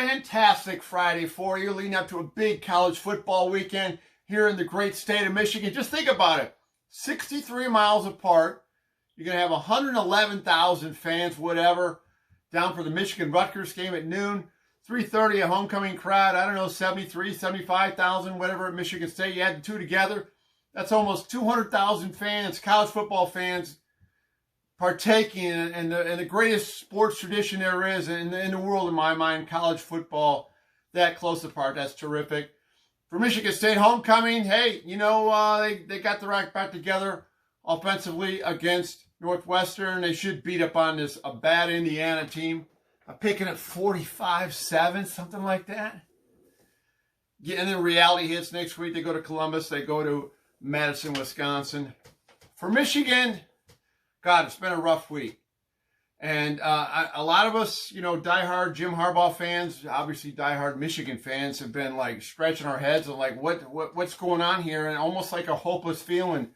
fantastic Friday for you, leading up to a big college football weekend here in the great state of Michigan. Just think about it. 63 miles apart. You're going to have 111,000 fans, whatever, down for the Michigan-Rutgers game at noon. 3:30, a homecoming crowd, I don't know, 73, 75,000, whatever, at Michigan State. You add the two together, that's almost 200,000 fans, college football fans, partaking in the greatest sports tradition there is in the world, in my mind, college football, that close apart. That's terrific. For Michigan State homecoming, hey, you know, they got the rack back together offensively against Northwestern. They should beat up on a bad Indiana team. I'm picking at 45-7, something like that. Yeah, and then reality hits next week. They go to Columbus. They go to Madison, Wisconsin. For Michigan, God, it's been a rough week. And a lot of us, you know, diehard Jim Harbaugh fans, obviously diehard Michigan fans, have been like scratching our heads and like, what's going on here? And almost like a hopeless feeling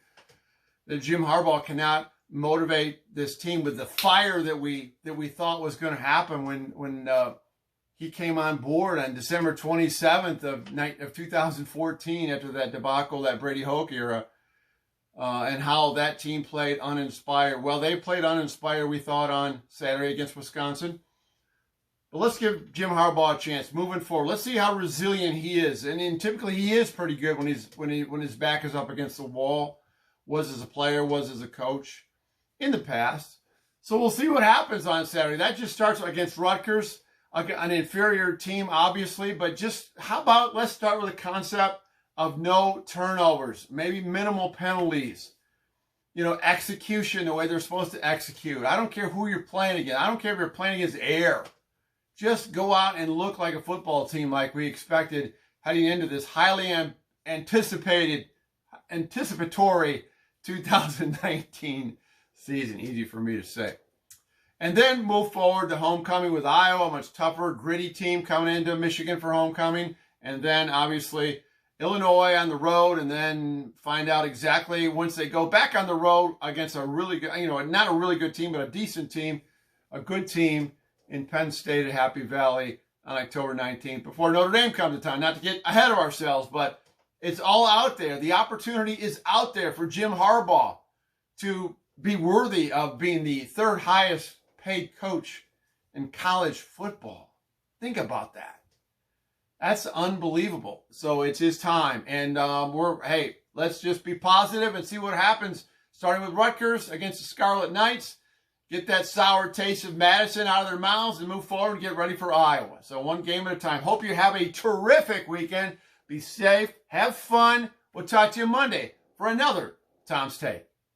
that Jim Harbaugh cannot motivate this team with the fire that we thought was going to happen when he came on board on December 27th of 2014 after that debacle, that Brady Hoke era, and how that team played uninspired. Well, they played uninspired, we thought, on Saturday against Wisconsin. But let's give Jim Harbaugh a chance moving forward. Let's see how resilient he is. And typically he is pretty good when his back is up against the wall. Was as a player, was as a coach in the past. So we'll see what happens on Saturday. That just starts against Rutgers, an inferior team, obviously. But just how about let's start with the concept of no turnovers, maybe minimal penalties. You know, execution the way they're supposed to execute. I don't care who you're playing against. I don't care if you're playing against air. Just go out and look like a football team like we expected heading into this highly anticipatory 2019 season. Easy for me to say. And then move forward to homecoming with Iowa, a much tougher, gritty team coming into Michigan for homecoming. And then, obviously, Illinois on the road, and then find out exactly once they go back on the road against a really good, you know, not a really good team, but a decent team, a good team in Penn State at Happy Valley on October 19th before Notre Dame comes to town. Not to get ahead of ourselves, but it's all out there. The opportunity is out there for Jim Harbaugh to be worthy of being the third highest paid coach in college football. Think about that. That's unbelievable. So it's his time. And hey, let's just be positive and see what happens. Starting with Rutgers against the Scarlet Knights. Get that sour taste of Madison out of their mouths and move forward and get ready for Iowa. So one game at a time. Hope you have a terrific weekend. Be safe. Have fun. We'll talk to you Monday for another Tom's Take.